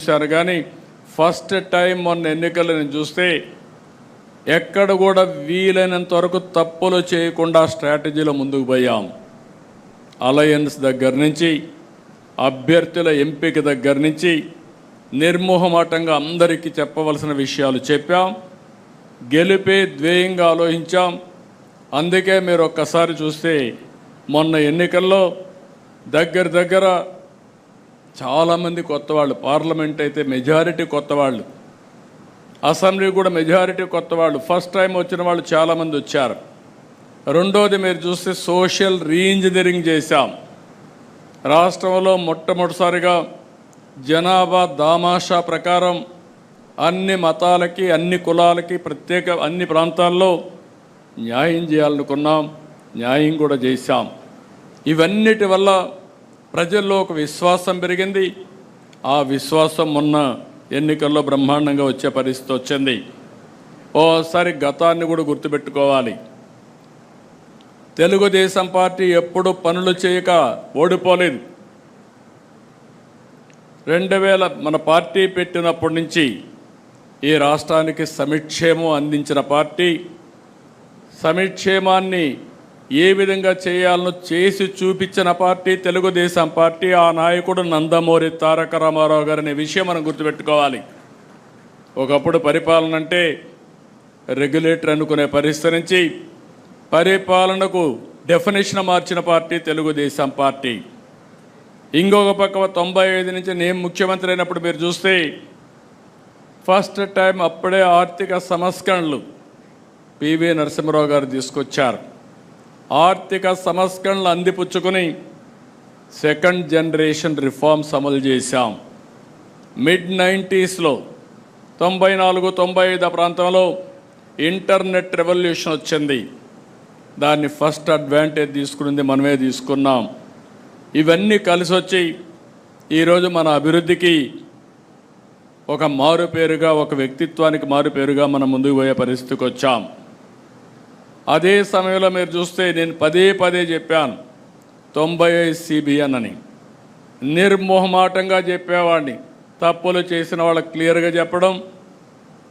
చూశాను, కానీ first time మొన్న ఎన్నికలను చూస్తే ఎక్కడ కూడా వీలైనంత వరకు తప్పులు చేయకుండా స్ట్రాటజీలో ముందుకు పోయాం. అలయన్స్ దగ్గర నుంచి, అభ్యర్థుల ఎంపిక దగ్గర నుంచి నిర్మోహమాటంగా అందరికీ చెప్పవలసిన విషయాలు చెప్పాం. గెలిపే ధ్యేయంగా ఆలోచించాం. అందుకే మీరు ఒక్కసారి చూస్తే మొన్న ఎన్నికల్లో దగ్గర చాలామంది కొత్త వాళ్ళు, పార్లమెంట్ అయితే మెజారిటీ కొత్త వాళ్ళు, అసెంబ్లీ కూడా మెజారిటీ కొత్త వాళ్ళు, ఫస్ట్ టైం వచ్చిన వాళ్ళు చాలామంది వచ్చారు. రెండోది మీరు చూస్తే సోషల్ రీఇంజనీరింగ్ చేశాం. రాష్ట్రంలో మొట్టమొదటిసారిగా జనాభా దామాషా ప్రకారం అన్ని మతాలకి, అన్ని కులాలకి ప్రత్యేక అన్ని ప్రాంతాల్లో న్యాయం చేయాలనుకున్నాం. న్యాయం కూడా చేశాం. ఇవన్నిటి వల్ల ప్రజల్లో ఒక విశ్వాసం పెరిగింది. ఆ విశ్వాసం మొన్న ఎన్నికల్లో బ్రహ్మాండంగా వచ్చే పరిస్థితి వచ్చింది. ఓసారి గతాన్ని కూడా గుర్తుపెట్టుకోవాలి. తెలుగుదేశం పార్టీ ఎప్పుడు పనులు చేయక ఓడిపోలేదు. 2000 మన పార్టీ పెట్టినప్పటి నుంచి ఈ రాష్ట్రానికి సంక్షేమం అందించిన పార్టీ, సంక్షేమాన్ని ఏ విధంగా చేయాలనో చేసి చూపించిన పార్టీ తెలుగుదేశం పార్టీ. ఆ నాయకుడు నందమూరి తారక రామారావు గారు అనే విషయం మనం గుర్తుపెట్టుకోవాలి. ఒకప్పుడు పరిపాలన అంటే రెగ్యులేటర్ అనుకునే పరిస్థితి నుంచి పరిపాలనకు డెఫినేషన్ మార్చిన పార్టీ తెలుగుదేశం పార్టీ. ఇంకొక పక్క 95 నుంచి నేను ముఖ్యమంత్రి అయినప్పుడు మీరు చూస్తే ఫస్ట్ టైం అప్పుడే ఆర్థిక సంస్కరణలు పివి నరసింహారావు గారు తీసుకొచ్చారు. ఆర్థిక సంస్కరణలు అందిపుచ్చుకొని సెకండ్ జనరేషన్ రిఫార్మ్స్ అమలు చేశాం. మిడ్-90sలో 94-95 ప్రాంతంలో ఇంటర్నెట్ రెవల్యూషన్ వచ్చింది. దాన్ని ఫస్ట్ అడ్వాంటేజ్ తీసుకున్నది మనమే తీసుకున్నాం. ఇవన్నీ కలిసి వచ్చి ఈరోజు మన అభివృద్ధికి ఒక మారుపేరుగా, ఒక వ్యక్తిత్వానికి మారుపేరుగా మనం ముందుకు పోయే పరిస్థితికి వచ్చాం. అదే సమయంలో మీరు చూస్తే నేను పదే చెప్పాను 95 CBN అని. నిర్మోహమాటంగా చెప్పేవాడిని. తప్పులు చేసిన వాళ్ళకి క్లియర్గా చెప్పడం,